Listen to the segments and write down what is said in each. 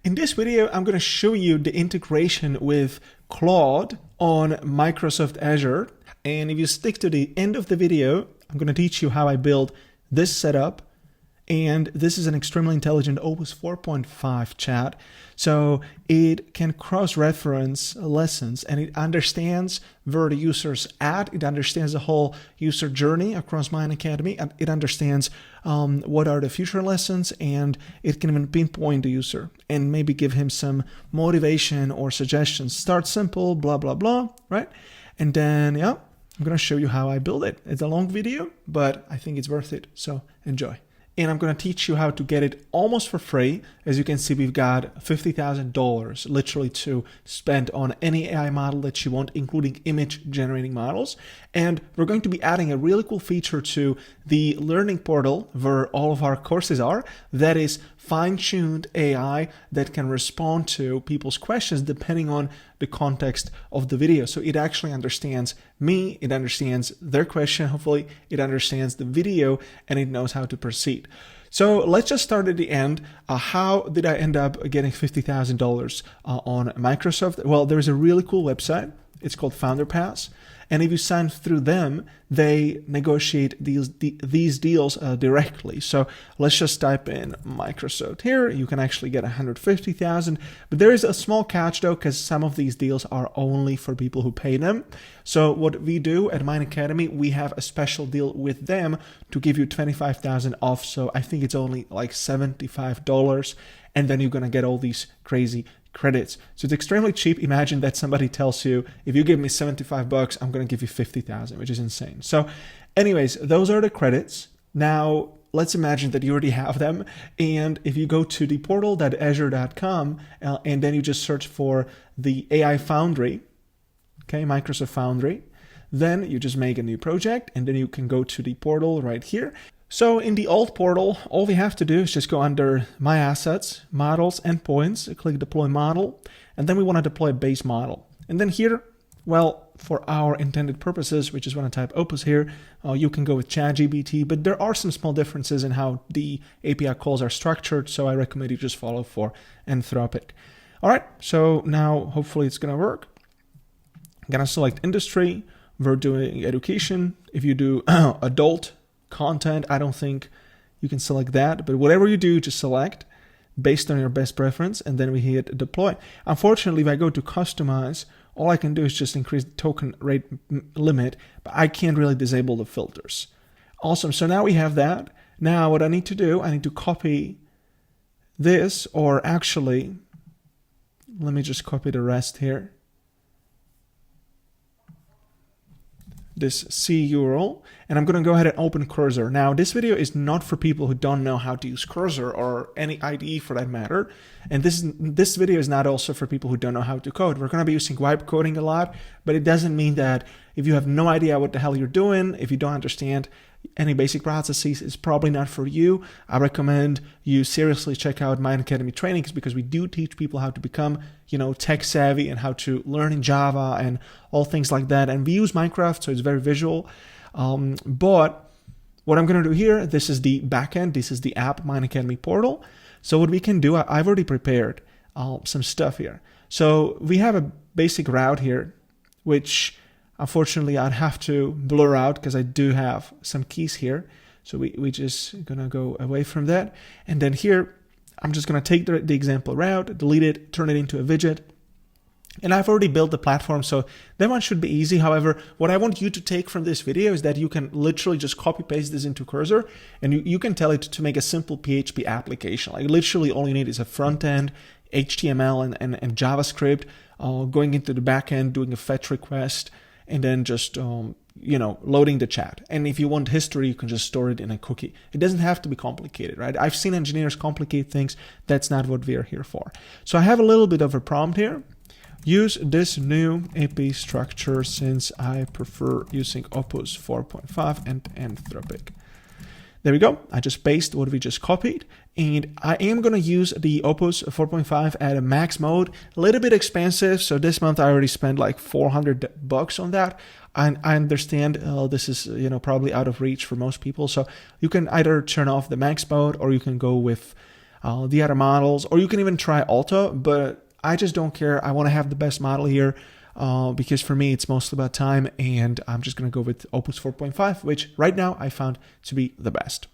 In this video, I'm going to show you the integration with Claude on Microsoft Azure. And if you stick to the end of the video, I'm going to teach you how I build this setup. And this is an extremely intelligent Opus 4.5 chat. So it can cross-reference lessons and it understands where the user's at. It understands the whole user journey across Mine Academy. And it understands what are the future lessons, and it can even pinpoint the user and maybe give him some motivation or suggestions. Start simple, blah, blah, blah, right? And then, yeah, I'm going to show you how I build it. It's a long video, but I think it's worth it. So enjoy. And I'm going to teach you how to get it almost for free. As you can see, we've got $50,000 literally to spend on any AI model that you want, including image generating models. And we're going to be adding a really cool feature to the learning portal where all of our courses are. That is fine-tuned AI that can respond to people's questions depending on the context of the video. So it actually understands me, it understands their question, hopefully it understands the video, and it knows how to proceed. So let's just start at the end. How did I end up getting $50,000 on Microsoft? Well, there's a really cool website. It's called Foundry. And if you sign through them, they negotiate these deals directly. So let's just type in Microsoft here. You can actually get 150,000, but there is a small catch though, because some of these deals are only for people who pay them. So what we do at Mine Academy, we have a special deal with them to give you 25,000 off. So I think it's only like $75, and then you're gonna get all these crazy credits. So it's extremely cheap. Imagine that somebody tells you, if you give me 75 bucks, I'm going to give you 50,000, which is insane. So anyways, those are the credits. Now let's imagine that you already have them. And if you go to the portal.azure.com and then you just search for the AI Foundry, okay, Microsoft Foundry, then you just make a new project and then you can go to the portal right here. So in the old portal, all we have to do is just go under My Assets, Models, Endpoints, click Deploy Model, and then we want to deploy a base model. And then here, well, for our intended purposes, we just want to type Opus here. You can go with ChatGPT, but there are some small differences in how the API calls are structured, so I recommend you just follow for Anthropic. All right, so now hopefully it's going to work. I'm going to select Industry. We're doing Education. If you do Adult content, I don't think you can select that, but whatever you do, just select based on your best preference, and then we hit deploy. Unfortunately, if I go to customize, all I can do is just increase the token rate limit, but I can't really disable the filters. Awesome, so now we have that. Now what I need to do, I need to copy this, or actually, let me just copy the rest here. This C URL, and I'm going to go ahead and open Cursor. Now, this video is not for people who don't know how to use Cursor or any IDE for that matter. And this video is not also for people who don't know how to code. We're going to be using vibe coding a lot, but it doesn't mean that if you have no idea what the hell you're doing, if you don't understand any basic processes, it's probably not for you. I recommend you seriously check out Mine Academy trainings, because we do teach people how to become, tech savvy and how to learn in Java and all things like that. And we use Minecraft, so it's very visual. But what I'm going to do here, this is the backend. This is the app Mine Academy portal. So what we can do, I've already prepared some stuff here. So we have a basic route here, which unfortunately I'd have to blur out because I do have some keys here. So we just gonna go away from that. And then here, I'm just gonna take the example route, delete it, turn it into a widget. And I've already built the platform, so that one should be easy. However, what I want you to take from this video is that you can literally just copy paste this into Cursor, and you can tell it to make a simple PHP application. Like literally all you need is a front end, HTML and JavaScript, going into the back end, doing a fetch request, and then just, loading the chat. And if you want history, you can just store it in a cookie. It doesn't have to be complicated, right? I've seen engineers complicate things. That's not what we are here for. So I have a little bit of a prompt here. Use this new AP structure since I prefer using Opus 4.5 and Anthropic. There we go. I just pasted what we just copied, and I am going to use the Opus 4.5 at a max mode. A little bit expensive, so this month I already spent like $400 on that. I understand this is probably out of reach for most people, so you can either turn off the max mode or you can go with the other models, or you can even try Alta, but I just don't care. I want to have the best model here because for me, it's mostly about time, and I'm just going to go with Opus 4.5, which right now I found to be the best.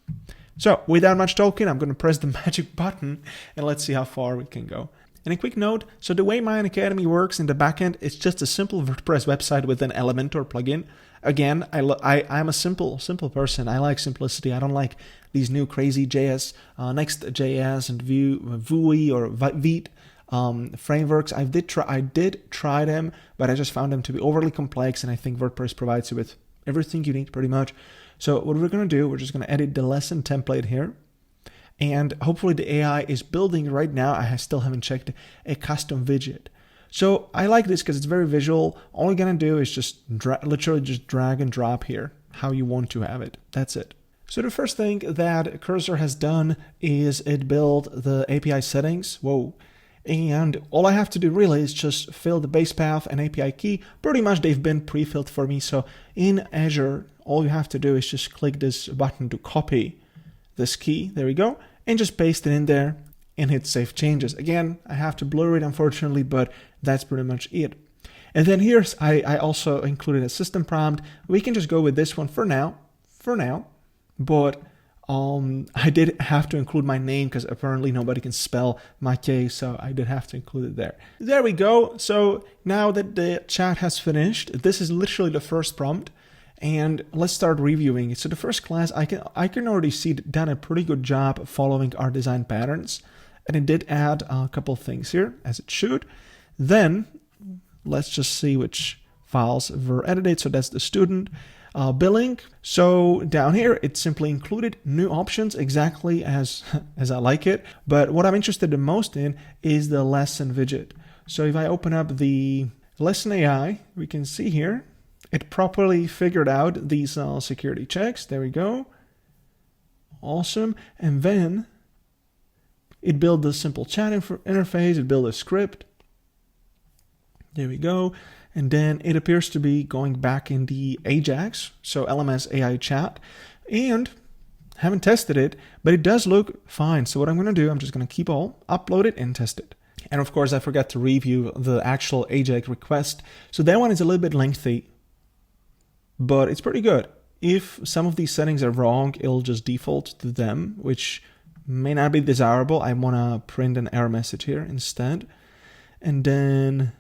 So without much talking, I'm going to press the magic button and let's see how far we can go. And a quick note, so the way my Academy works in the backend, it's just a simple WordPress website with an Elementor plugin. Again, I'm a simple person. I like simplicity. I don't like these new crazy JS, Next.js and Vue or Vite frameworks. I did try them, but I just found them to be overly complex, and I think WordPress provides you with everything you need pretty much. So what we're going to do, we're just going to edit the lesson template here. And hopefully the AI is building right now. I still haven't checked a custom widget. So I like this because it's very visual. All you're going to do is just literally just drag and drop here how you want to have it. That's it. So the first thing that Cursor has done is it built the API settings. Whoa. And all I have to do really is just fill the base path and API key. Pretty much they've been pre-filled for me. So in Azure, all you have to do is just click this button to copy this key. There we go. And just paste it in there and hit save changes. Again, I have to blur it unfortunately, but that's pretty much it. And then here's, I also included a system prompt. We can just go with this one for now, but I did have to include my name because apparently nobody can spell my case, so I did have to include it there. There we go. So now that the chat has finished, this is literally the first prompt. And let's start reviewing it. So the first class, I can already see it done a pretty good job following our design patterns. And it did add a couple of things here, as it should. Then let's just see which files were edited. So that's the student billing. So down here, it simply included new options exactly as I like it. But what I'm interested the most in is the lesson widget. So if I open up the lesson AI, we can see here, it properly figured out these security checks. There we go. Awesome. And then it built the simple chat interface. It built a script. There we go. And then it appears to be going back in the Ajax, so LMS AI chat. And haven't tested it, but it does look fine. So what I'm going to do, I'm just going to keep all, upload it and test it. And of course, I forgot to review the actual Ajax request. So that one is a little bit lengthy, but it's pretty good. If some of these settings are wrong, it'll just default to them, which may not be desirable. I want to print an error message here instead. And then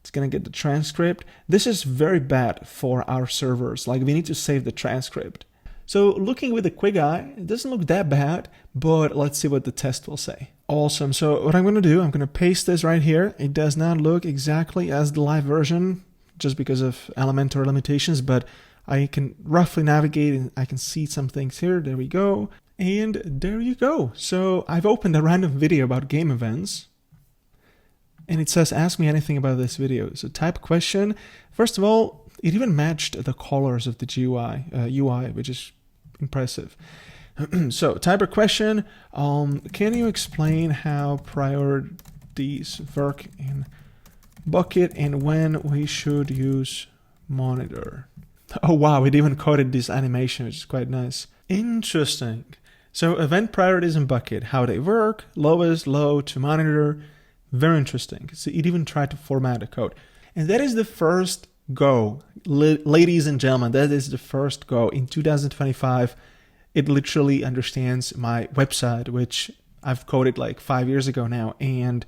it's going to get the transcript. This is very bad for our servers. Like we need to save the transcript. So looking with a quick eye, it doesn't look that bad, but let's see what the test will say. Awesome. So what I'm going to do, I'm going to paste this right here. It does not look exactly as the live version, just because of Elementor limitations, but I can roughly navigate and I can see some things here. There we go. And there you go. So I've opened a random video about game events and it says, ask me anything about this video. So type question. First of all, it even matched the colors of the UI, which is impressive. So type a question. Can you explain how priorities work in bukkit and when we should use monitor? Oh wow, it even coded this animation, which is quite nice. Interesting. So event priorities in bukkit, how they work, lowest, low to monitor. Very interesting. So it even tried to format the code. And that is the first go. Ladies and gentlemen, that is the first go. In 2025, it literally understands my website, which I've coded like 5 years ago now, and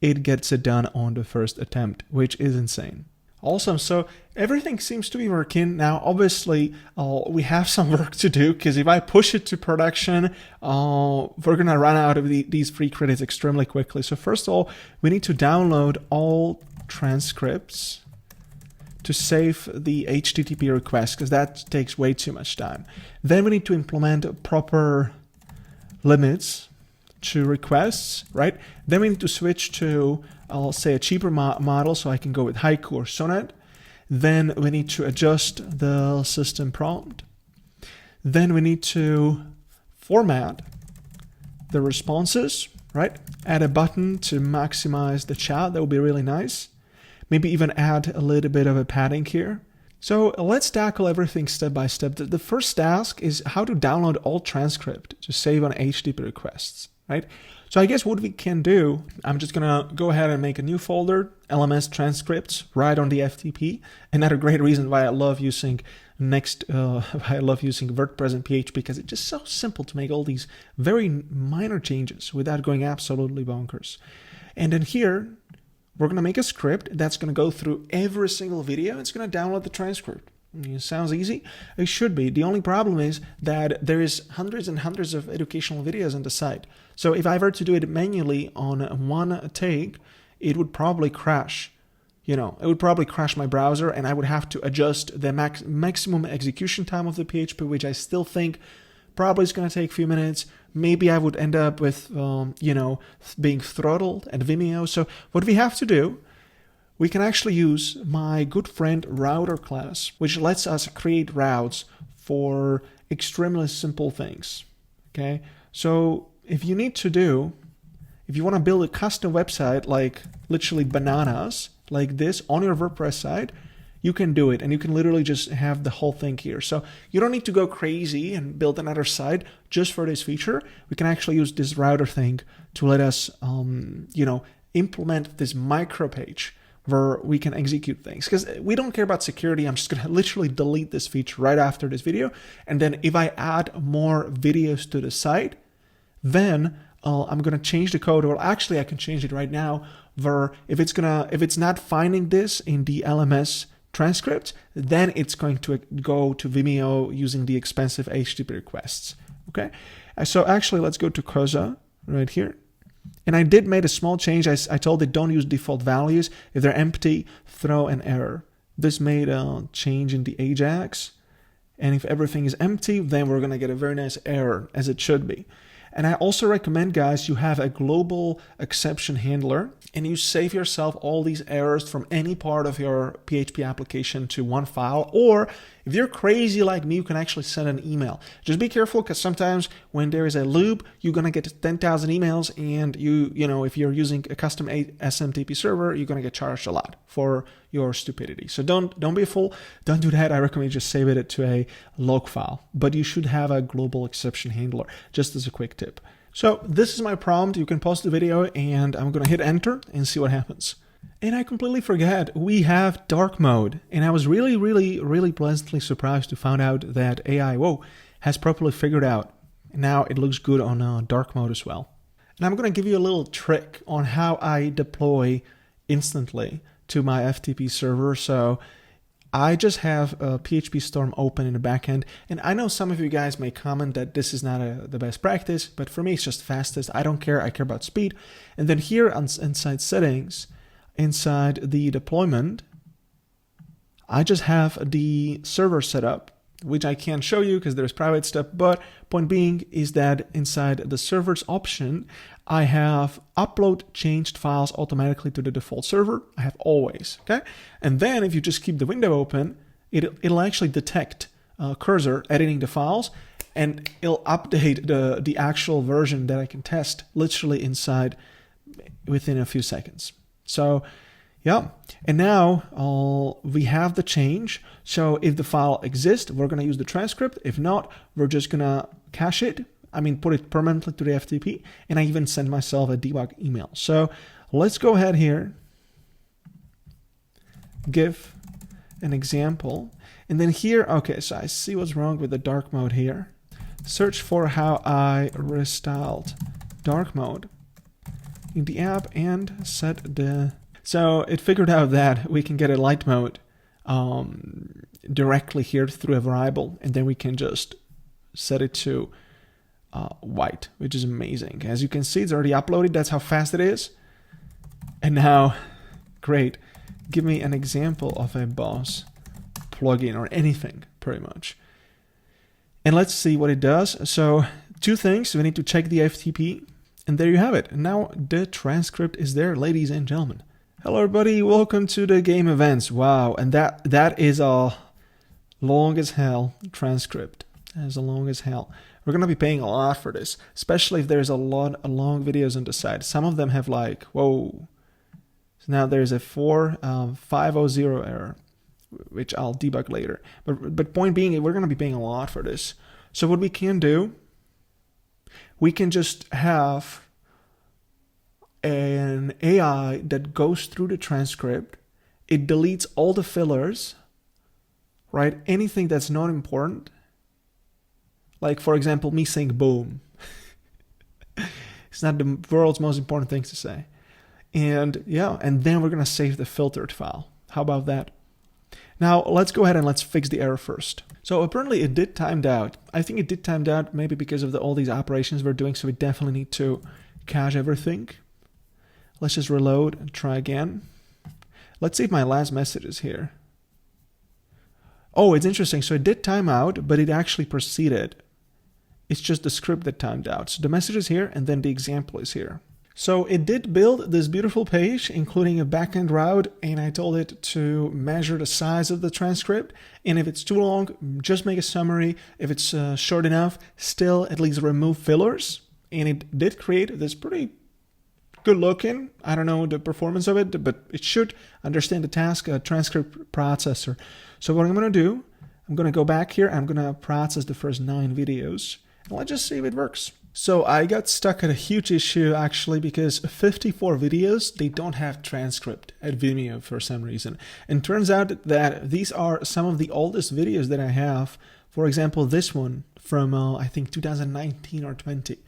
it gets it done on the first attempt, which is insane. Awesome. So everything seems to be working. Now, obviously, we have some work to do because if I push it to production, we're going to run out of these free credits extremely quickly. So first of all, we need to download all transcripts to save the HTTP request because that takes way too much time. Then we need to implement proper limits to requests, right? Then we need to switch to, I'll say, a cheaper model, so I can go with Haiku or Sonnet. Then we need to adjust the system prompt. Then we need to format the responses, right? Add a button to maximize the chat. That would be really nice. Maybe even add a little bit of a padding here. So let's tackle everything step by step. The first task is how to download all transcript to save on HTTP requests. right? So I guess what we can do, I'm just gonna go ahead and make a new folder, LMS transcripts, right on the FTP. Another great reason why I love using why I love using WordPress and PHP, because it's just so simple to make all these very minor changes without going absolutely bonkers. And then here, we're gonna make a script that's gonna go through every single video. It's gonna download the transcript. It sounds easy. It should be. The only problem is that there is hundreds and hundreds of educational videos on the site. So if I were to do it manually on one take, it would probably crash. It would probably crash my browser, and I would have to adjust the maximum execution time of the PHP, which I still think probably is going to take a few minutes. Maybe I would end up with, being throttled at Vimeo. So what we have to do, we can actually use my good friend router class, which lets us create routes for extremely simple things. Okay, so if you want to build a custom website like literally bananas, like this on your WordPress site, you can do it, and you can literally just have the whole thing here. So you don't need to go crazy and build another site just for this feature. We can actually use this router thing to let us, implement this micro page where we can execute things, because we don't care about security. I'm just going to literally delete this feature right after this video. And then if I add more videos to the site, then I'm going to change the code. Well, actually I can change it right now, where if it's not finding this in the LMS transcript, then it's going to go to Vimeo using the expensive HTTP requests. Okay. So actually let's go to Cosa right here. And I did make a small change. I told it don't use default values. If they're empty, throw an error. This made a change in the Ajax. And if everything is empty, then we're going to get a very nice error, as it should be. And I also recommend, guys, you have a global exception handler, and you save yourself all these errors from any part of your PHP application to one file. Or if you're crazy like me, you can actually send an email. Just be careful, because sometimes when there is a loop, you're going to get 10,000 emails, and if you're using a custom SMTP server, you're going to get charged a lot for your stupidity. So don't be a fool. Don't do that. I recommend just save it to a log file. But you should have a global exception handler, just as a quick tip. So this is my prompt. You can pause the video, and I'm going to hit enter and see what happens. And I completely forgot, we have dark mode. And I was really, really, really pleasantly surprised to find out that AI, has properly figured out. Now it looks good on dark mode as well. And I'm going to give you a little trick on how I deploy instantly to my FTP server. So I just have a PHP Storm open in the backend, and I know some of you guys may comment that this is not the best practice, but for me it's just fastest. I don't care. I care about speed. And then here inside settings, inside the deployment, I just have the server set up, which I can't show you because there's private stuff. But point being is that inside the servers option, I have upload changed files automatically to the default server. I have always, okay? And then if you just keep the window open, it'll actually detect cursor editing the files, and it'll update the actual version that I can test literally inside within a few seconds. So yeah, and now we have the change. So if the file exists, we're going to use the transcript. If not, we're just going to cache it. Put it permanently to the FTP, and I even send myself a debug email. So let's go ahead here, give an example, and then here, okay, so I see what's wrong with the dark mode here. Search for how I restyled dark mode in the app and set the... So it figured out that we can get a light mode directly here through a variable, and then we can just set it to white, which is amazing. As you can see, it's already uploaded. That's how fast it is. And now, great, give me an example of a boss plugin or anything, pretty much. And let's see what it does. So two things. We need to check the FTP, and there you have it. And now the transcript is there, ladies and gentlemen. Hello everybody, welcome to the game events. Wow, and that is a long as hell transcript. That is a long as hell. We're going to be paying a lot for this, especially if there's a lot of long videos on the side. Some of them have like, whoa. So now there's a 500 error, which I'll debug later. But point being, we're going to be paying a lot for this. So what we can do, we can just have an AI that goes through the transcript. It deletes all the fillers, right? Anything that's not important. Like, for example, me saying boom. It's not the world's most important thing to say. And yeah, and then we're going to save the filtered file. How about that? Now, let's go ahead and let's fix the error first. So apparently it did timed out. I think it did timed out maybe because of all these operations we're doing, so we definitely need to cache everything. Let's just reload and try again. Let's see if my last message is here. Oh, it's interesting. So it did time out, but it actually proceeded. It's just the script that timed out. So the message is here, and then the example is here. So it did build this beautiful page, including a backend route, and I told it to measure the size of the transcript. And if it's too long, just make a summary. If it's short enough, still at least remove fillers. And it did create this pretty good looking, I don't know the performance of it, but it should understand the task, transcript processor. So what I'm going to do, I'm going to go back here. I'm going to process the first 9 videos. And let's just see if it works. So I got stuck at a huge issue actually because 54 videos, they don't have transcript at Vimeo for some reason. And turns out that these are some of the oldest videos that I have. For example, this one from I think 2019 or 20.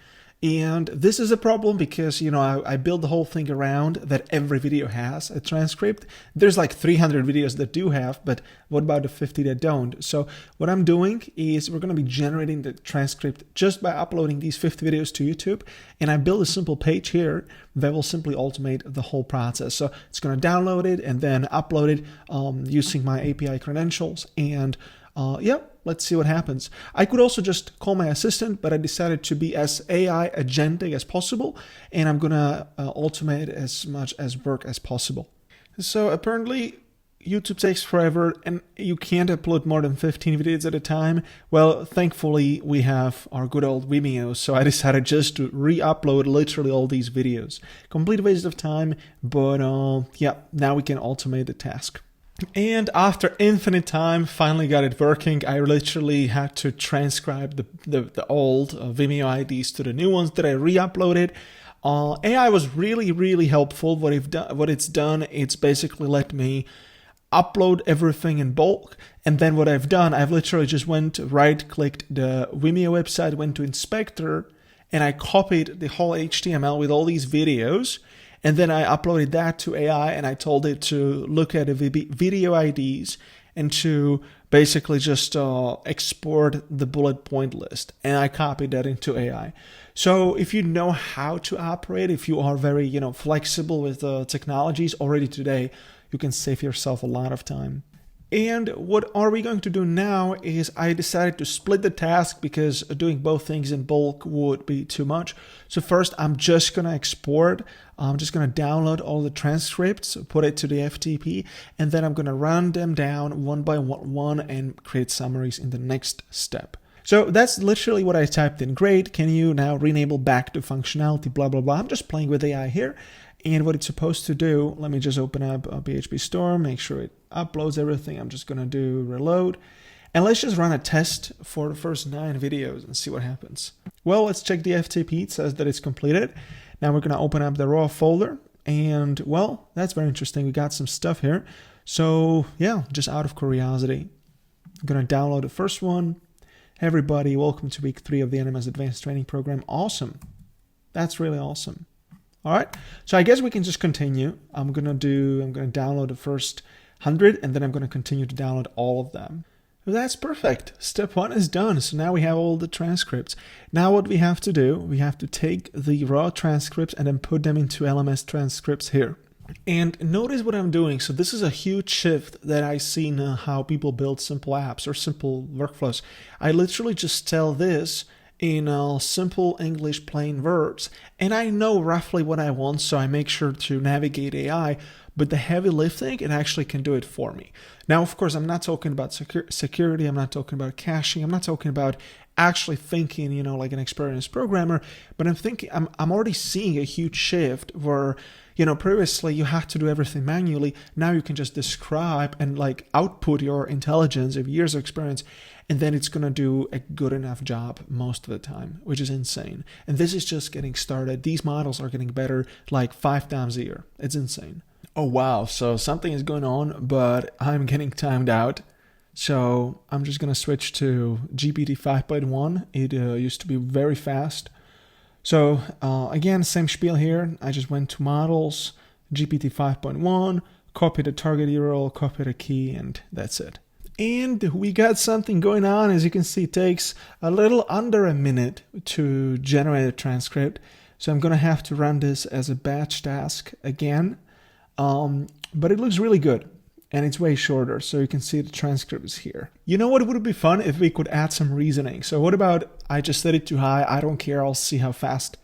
And this is a problem because, you know, I built the whole thing around that every video has a transcript. There's like 300 videos that do have, but what about the 50 that don't? So what I'm doing is we're going to be generating the transcript just by uploading these 50 videos to YouTube. And I built a simple page here that will simply automate the whole process. So it's going to download it and then upload it using my API credentials. And yeah, let's see what happens. I could also just call my assistant, but I decided to be as AI agentic as possible, and I'm gonna automate as much as work as possible. So apparently YouTube takes forever and you can't upload more than 15 videos at a time. Well, thankfully we have our good old Vimeo, so I decided just to re-upload literally all these videos. Complete waste of time, but yeah, now we can automate the task. And after infinite time, finally got it working. I literally had to transcribe the old Vimeo IDs to the new ones that I re-uploaded. AI was really helpful. What it's done, it's basically let me upload everything in bulk. And then what I've done, I've literally just right-clicked the Vimeo website, went to Inspector, and I copied the whole HTML with all these videos. And then I uploaded that to AI and I told it to look at the video IDs and to basically just export the bullet point list. And I copied that into AI. So if you know how to operate, if you are very, flexible with technologies already today, you can save yourself a lot of time. And what are we going to do now is I decided to split the task because doing both things in bulk would be too much. So first, I'm just going to export. I'm just going to download all the transcripts, put it to the FTP, and then I'm going to run them down one by one and create summaries in the next step. So that's literally what I typed in. Great. Can you now re-enable back to functionality, blah, blah, blah. I'm just playing with AI here. And what it's supposed to do, let me just open up a PHP store, make sure it uploads everything. I'm just going to do reload. And let's just run a test for the first 9 videos and see what happens. Well, let's check the FTP. It says that it's completed. Now we're going to open up the raw folder. And well, that's very interesting. We got some stuff here. So yeah, just out of curiosity, I'm going to download the first one. Hey everybody, welcome to week 3 of the NMS Advanced Training Program. Awesome. That's really awesome. All right, so I guess we can just continue. I'm going to download the first 100 and then I'm going to continue to download all of them. Well, that's perfect. Step 1 is done. So now we have all the transcripts. Now what we have to do, we have to take the raw transcripts and then put them into LMS transcripts here. And notice what I'm doing. So this is a huge shift that I see in how people build simple apps or simple workflows. I literally just tell this in simple English plain verbs. And I know roughly what I want, so I make sure to navigate AI, but the heavy lifting, it actually can do it for me. Now, of course, I'm not talking about security, I'm not talking about caching, I'm not talking about actually thinking, like an experienced programmer, but I'm already seeing a huge shift where, Previously you had to do everything manually. Now you can just describe and like output your intelligence of years of experience, and then it's going to do a good enough job most of the time, which is insane. And this is just getting started. These models are getting better like 5 times a year. It's insane. Oh, wow. So something is going on, but I'm getting timed out. So I'm just going to switch to GPT 5.1. It used to be very fast. So again, same spiel here. I just went to models, GPT 5.1, copy the target URL, copy the key, and that's it. And we got something going on. As you can see, it takes a little under a minute to generate a transcript. So I'm going to have to run this as a batch task again. But it looks really good. And it's way shorter, so you can see the transcript is here. You know what would be fun if we could add some reasoning? So what about I just set it too high, I don't care, I'll see how fast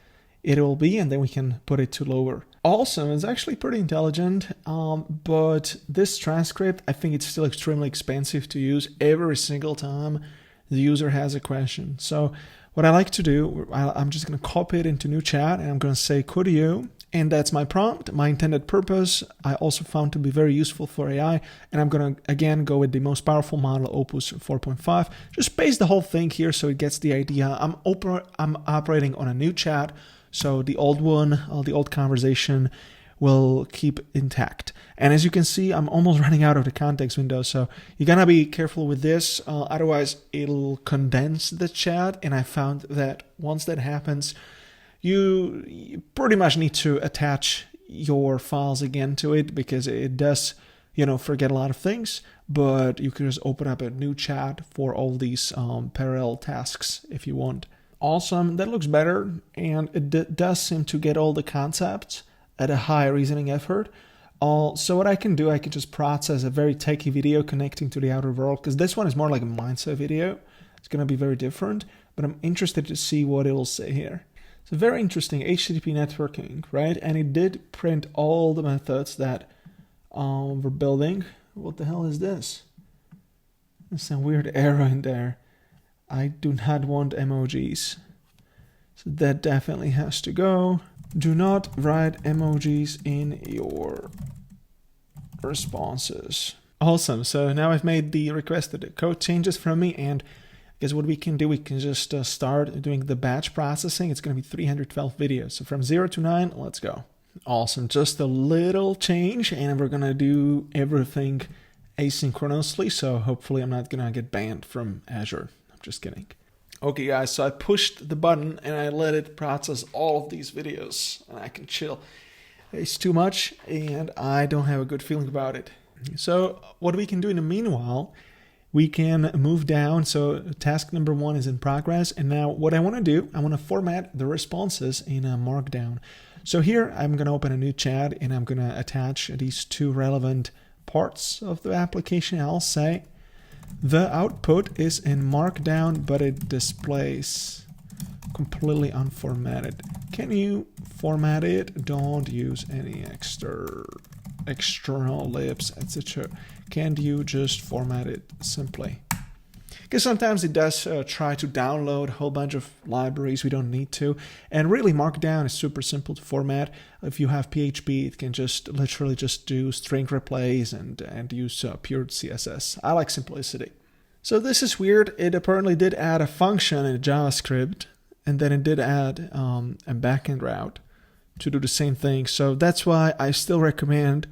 it will be, and then we can put it to lower. Also, it's actually pretty intelligent, but this transcript, I think it's still extremely expensive to use every single time the user has a question. So what I like to do, I'm just going to copy it into new chat, and I'm going to say, could you? And that's my prompt, my intended purpose. I also found to be very useful for AI. And I'm going to, again, go with the most powerful model, Opus 4.5. Just paste the whole thing here so it gets the idea. I'm operating on a new chat, so the old one, the old conversation will keep intact. And as you can see, I'm almost running out of the context window. So you got to be careful with this. Otherwise, it'll condense the chat. And I found that once that happens, you pretty much need to attach your files again to it, because it does, forget a lot of things, but you can just open up a new chat for all these parallel tasks if you want. Awesome, that looks better, and it does seem to get all the concepts at a high reasoning effort. So what I can do, I can just process a very techy video connecting to the outer world, because this one is more like a mindset video. It's going to be very different, but I'm interested to see what it'll say here. So very interesting, HTTP networking, right? And it did print all the methods that we're building. What the hell is this? There's some weird arrow in there. I do not want emojis. So that definitely has to go. Do not write emojis in your responses. Awesome, so now I've made the requested code changes from me, and because what we can do, we can just start doing the batch processing. It's going to be 312 videos. So from 0 to 9, let's go. Awesome. Just a little change, and we're going to do everything asynchronously. So hopefully I'm not going to get banned from Azure. I'm just kidding. Okay, guys, so I pushed the button and I let it process all of these videos, and I can chill. It's too much, and I don't have a good feeling about it. So what we can do in the meanwhile, we can move down. So task number 1 is in progress. And now what I want to do, I want to format the responses in a Markdown. So here I'm going to open a new chat, and I'm going to attach these 2 relevant parts of the application. I'll say the output is in Markdown, but it displays completely unformatted. Can you format it? Don't use any external libs, etc. Can't you just format it simply? Because sometimes it does try to download a whole bunch of libraries we don't need to. And really, Markdown is super simple to format. If you have PHP, it can just literally just do string replace and use pure CSS. I like simplicity. So this is weird. It apparently did add a function in JavaScript, and then it did add a backend route to do the same thing. So that's why I still recommend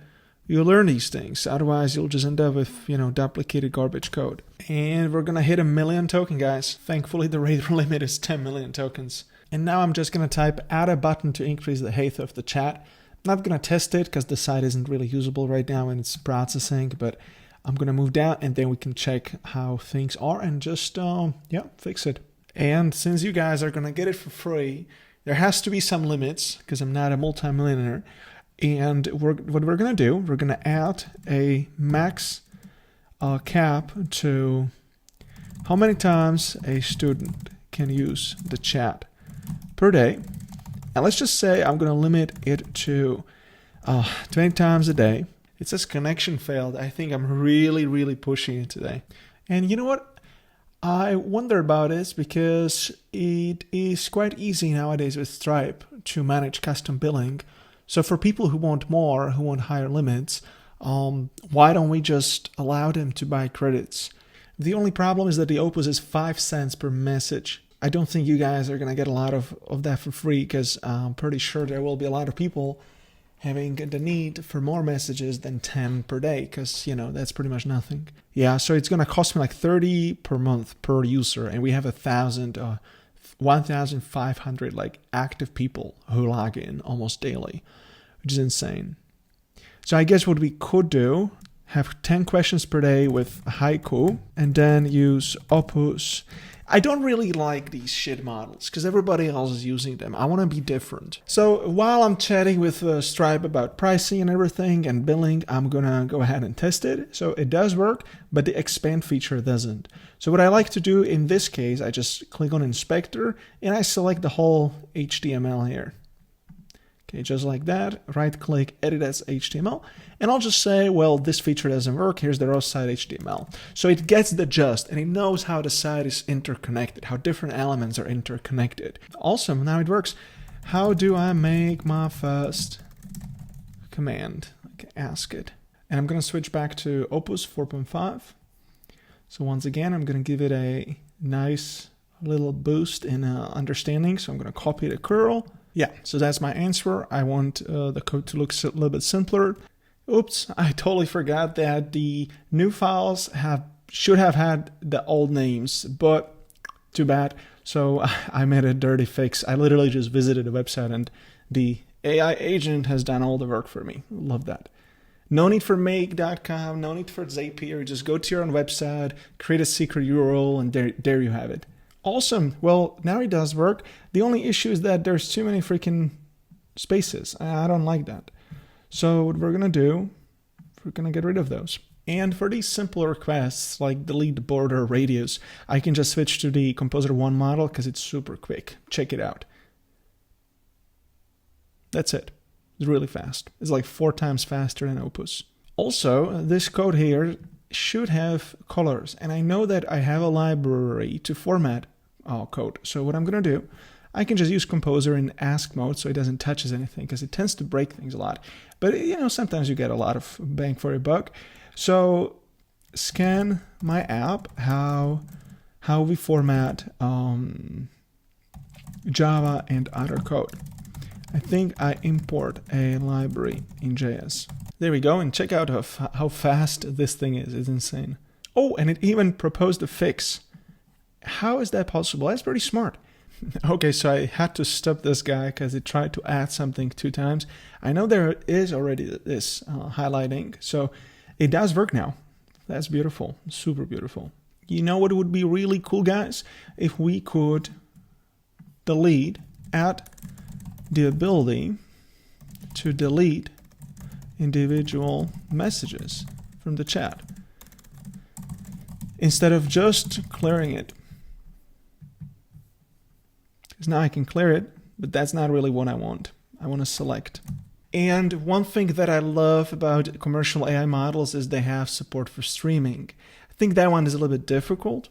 you learn these things. Otherwise, you'll just end up with, duplicated garbage code. And we're going to hit 1 million token, guys. Thankfully, the rate limit is 10 million tokens. And now I'm just going to type add a button to increase the height of the chat. I'm not going to test it because the site isn't really usable right now and it's processing, but I'm going to move down and then we can check how things are and just, fix it. And since you guys are going to get it for free, there has to be some limits because I'm not a multimillionaire. And what we're going to do, we're going to add a max cap to how many times a student can use the chat per day. And let's just say I'm going to limit it to 20 times a day. It says connection failed. I think I'm really pushing it today. And you know what? I wonder about this because it is quite easy nowadays with Stripe to manage custom billing. So for people who want more, who want higher limits, why don't we just allow them to buy credits? The only problem is that the Opus is 5 cents per message. I don't think you guys are going to get a lot of that for free, because I'm pretty sure there will be a lot of people having the need for more messages than 10 per day, because, you know, that's pretty much nothing. Yeah, so it's going to cost me like 30 per month per user, and we have 1,500 like active people who log in almost daily, which is insane. So I guess what we could do, have 10 questions per day with haiku, and then use Opus. I don't really like these shit models because everybody else is using them. I want to be different. So while I'm chatting with Stripe about pricing and everything and billing, I'm going to go ahead and test it. So it does work, but the expand feature doesn't. So what I like to do in this case, I just click on Inspector and I select the whole HTML here. Okay, just like that, right click, edit as HTML, and I'll just say, well, this feature doesn't work, here's the raw site HTML. So it gets the gist, and it knows how the site is interconnected, how different elements are interconnected. Awesome, now it works. How do I make my first command? Okay, ask it. And I'm gonna switch back to Opus 4.5. So once again, I'm gonna give it a nice little boost in understanding. So I'm gonna copy the curl. Yeah, so that's my answer. I want the code to look a little bit simpler. Oops, I totally forgot that the new files should have had the old names, but too bad. So I made a dirty fix. I literally just visited the website and the AI agent has done all the work for me. Love that. No need for make.com, no need for Zapier. Just go to your own website, create a secret URL, and there you have it. Awesome. Well, now it does work. The only issue is that there's too many freaking spaces. I don't like that. So what we're going to do, we're going to get rid of those. And for these simple requests, like delete the border radius, I can just switch to the Composer 1 model because it's super quick. Check it out. That's it. It's really fast. It's like 4 times faster than Opus. Also, this code here should have colors. And I know that I have a library to format code. So what I'm going to do, I can just use Composer in ask mode so it doesn't touch anything because it tends to break things a lot. But you know, sometimes you get a lot of bang for your buck. So scan my app, how we format Java and other code. I think I import a library in JS. There we go, and check out how fast this thing is. It's insane. Oh, and it even proposed a fix. How is that possible? That's pretty smart. Okay, so I had to stop this guy because it tried to add something 2 times. I know there is already this highlighting, so it does work now. That's beautiful, super beautiful. You know what would be really cool, guys? If we could add the ability to delete individual messages from the chat instead of just clearing it. Because now I can clear it, but that's not really what I want. I want to select. And one thing that I love about commercial AI models is they have support for streaming. I think that one is a little bit difficult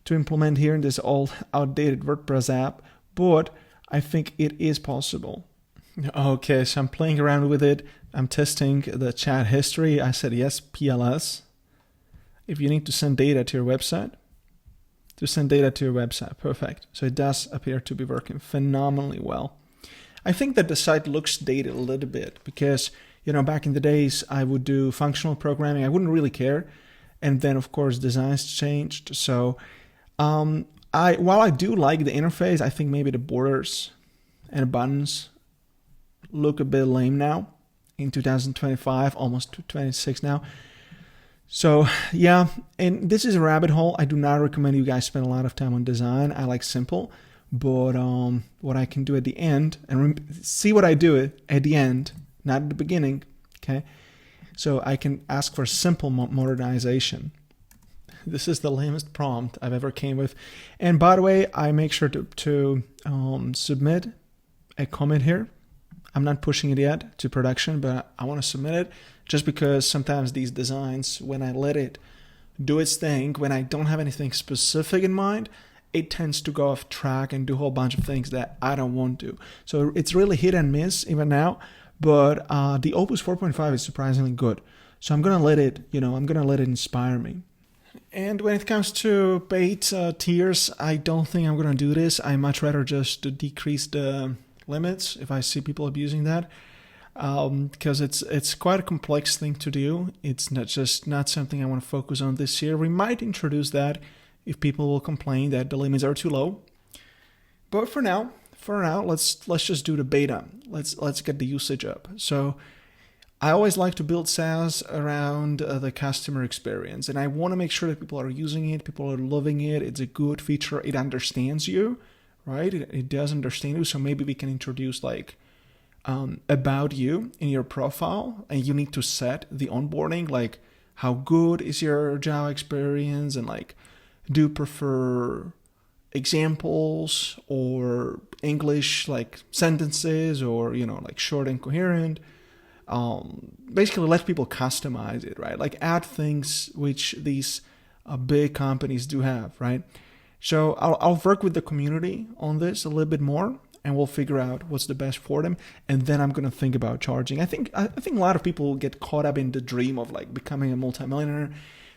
to implement here in this old outdated WordPress app, but I think it is possible. Okay, so I'm playing around with it. I'm testing the chat history. I said yes, PLS. If you need to send data to your website, perfect. So it does appear to be working phenomenally well. I think that the site looks dated a little bit because, you know, back in the days I would do functional programming. I wouldn't really care. And then of course designs changed. So while I do like the interface, I think maybe the borders and buttons look a bit lame now in 2025, almost 26 now. So yeah, and this is a rabbit hole. I do not recommend you guys spend a lot of time on design. I like simple, but what I can do at the end, and see what I do at the end, not at the beginning, okay? So I can ask for simple modernization. This is the lamest prompt I've ever came with. And by the way, I make sure to submit a comment here. I'm not pushing it yet to production, but I want to submit it just because sometimes these designs, when I let it do its thing, when I don't have anything specific in mind, it tends to go off track and do a whole bunch of things that I don't want to. So it's really hit and miss even now, but the Opus 4.5 is surprisingly good. So I'm gonna let it, I'm gonna let it inspire me. And when it comes to paid tiers, I don't think I'm gonna do this. I much rather just decrease the limits if I see people abusing that, because it's quite a complex thing to do. It's not something I want to focus on this year. We might introduce that if people will complain that the limits are too low. But for now, let's just do the beta. Let's get the usage up. So I always like to build SaaS around the customer experience, and I want to make sure that people are using it, people are loving it, it's a good feature, it understands you, right? It does understand you, so maybe we can introduce like about you in your profile, and you need to set the onboarding, like how good is your Java experience, and like do you prefer examples or English like sentences, or like short and coherent. Basically let people customize it, right? Like add things which these big companies do have, right? So I'll work with the community on this a little bit more, and we'll figure out what's the best for them. And then I'm going to think about charging. I think a lot of people get caught up in the dream of like becoming a multimillionaire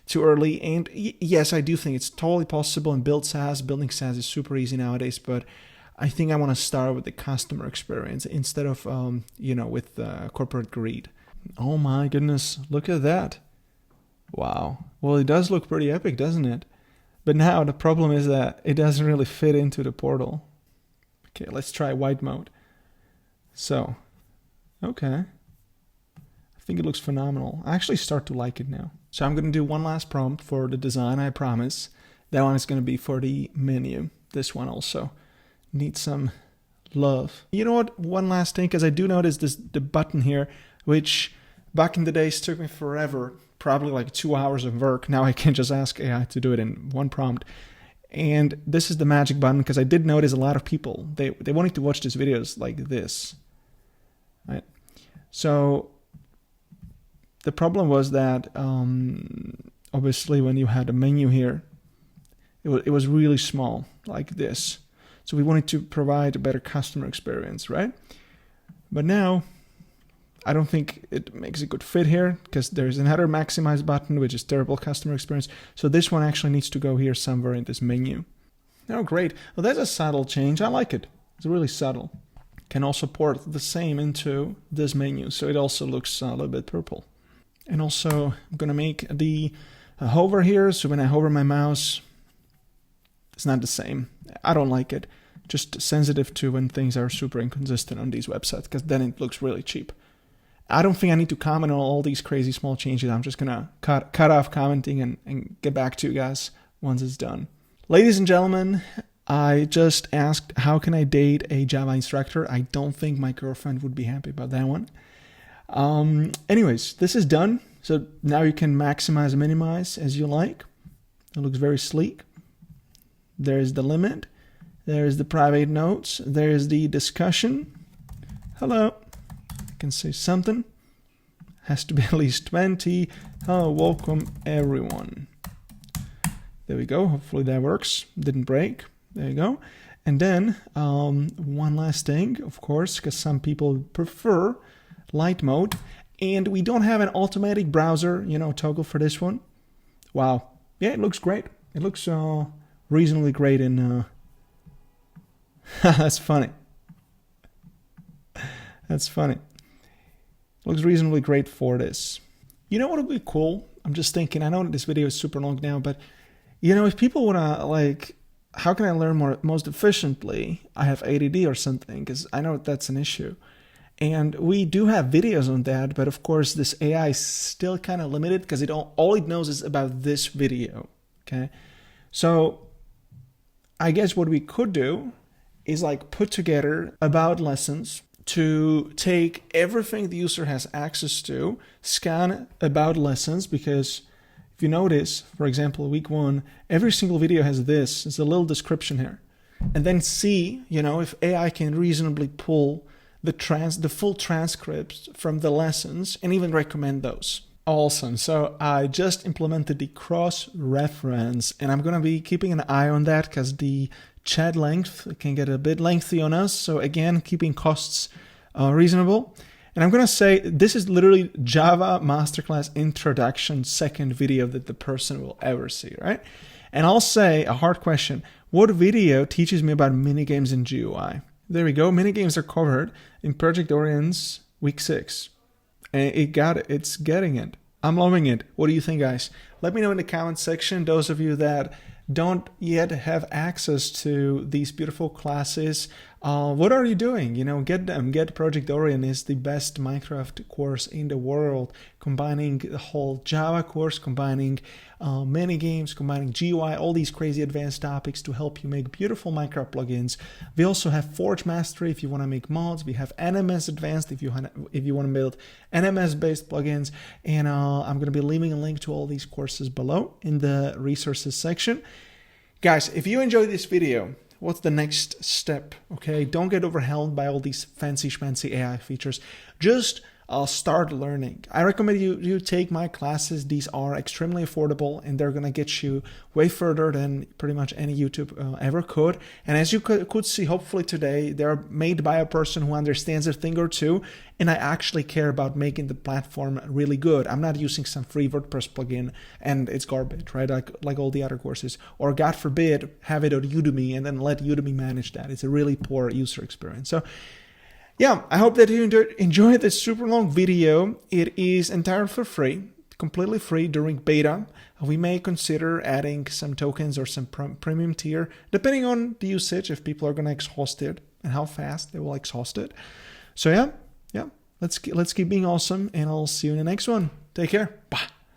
too early. And yes, I do think it's totally possible, and building SaaS is super easy nowadays, but I think I want to start with the customer experience instead of, with corporate greed. Oh my goodness, look at that. Wow. Well, it does look pretty epic, doesn't it? But now the problem is that it doesn't really fit into the portal. Okay, let's try white mode. So, okay. I think it looks phenomenal. I actually start to like it now. So I'm going to do one last prompt for the design, I promise. That one is going to be for the menu. This one also needs some love. You know what? One last thing, because I do notice the button here, which back in the days took me forever, probably like 2 hours of work. Now I can just ask AI to do it in one prompt. And this is the magic button, because I did notice a lot of people, they wanted to watch these videos like this, right? So the problem was that obviously when you had a menu here, it was really small, like this. So we wanted to provide a better customer experience, right? But now, I don't think it makes a good fit here, because there's another maximize button, which is terrible customer experience. So this one actually needs to go here somewhere in this menu. Oh, great. Well, that's a subtle change. I like it. It's really subtle. Can also port the same into this menu, so it also looks a little bit purple. And also, I'm going to make the hover here, so when I hover my mouse, it's not the same. I don't like it. Just sensitive to when things are super inconsistent on these websites, because then it looks really cheap. I don't think I need to comment on all these crazy small changes. I'm just going to cut off commenting and get back to you guys once it's done. Ladies and gentlemen, I just asked, how can I date a Java instructor? I don't think my girlfriend would be happy about that one. Anyways, this is done. So now you can maximize and minimize as you like. It looks very sleek. There's the limit. There's the private notes. There's the discussion. Hello. I can say something. Has to be at least 20. Hello, welcome everyone. There we go. Hopefully that works. Didn't break. There you go. And then one last thing, of course, because some people prefer light mode. And we don't have an automatic browser, toggle for this one. Wow. Yeah, it looks great. It looks reasonably great in... That's funny. That's funny. Looks reasonably great for this. You know what would be cool? I'm just thinking, I know this video is super long now, but if people want to how can I learn most efficiently? I have ADD or something, because I know that's an issue. And we do have videos on that, but of course this AI is still kind of limited, because all it knows is about this video, okay? So I guess what we could do is put together about lessons to take everything the user has access to, scan about lessons, because if you notice, for example, week 1, every single video has this. It's a little description here. And then see, if AI can reasonably pull the full transcripts from the lessons and even recommend those. Awesome. So I just implemented the cross-reference, and I'm going to be keeping an eye on that, because the chat length can get a bit lengthy on us. So again, keeping costs reasonable. And I'm going to say this is literally Java Masterclass Introduction second video that the person will ever see, right? And I'll say a hard question. What video teaches me about minigames in GUI? There we go. Minigames are covered in Project Orion's week 6. And it got it. It's getting it. I'm loving it. What do you think, guys? Let me know in the comment section. Those of you that don't yet have access to these beautiful classes, what are you doing? You know, get them. Get Project Orion is the best Minecraft course in the world, combining the whole Java course, combining mini games, combining GUI, all these crazy advanced topics to help you make beautiful Minecraft plugins. We also have Forge Mastery if you want to make mods. We have NMS Advanced if you want to build NMS-based plugins. And I'm going to be leaving a link to all these courses below in the resources section. Guys, if you enjoyed this video, what's the next step? Okay, don't get overwhelmed by all these fancy schmancy AI features. Just start learning. I recommend you take my classes. These are extremely affordable and they're gonna get you way further than pretty much any YouTube ever could. And as you could see, hopefully today, they're made by a person who understands a thing or two, and I actually care about making the platform really good. I'm not using some free WordPress plugin and it's garbage, right? Like all the other courses, or God forbid, have it on Udemy and then let Udemy manage that. It's a really poor user experience. So yeah, I hope that you enjoyed this super long video. It is entirely for free, completely free during beta. We may consider adding some tokens or some premium tier, depending on the usage, if people are going to exhaust it and how fast they will exhaust it. So yeah, let's keep being awesome, and I'll see you in the next one. Take care. Bye.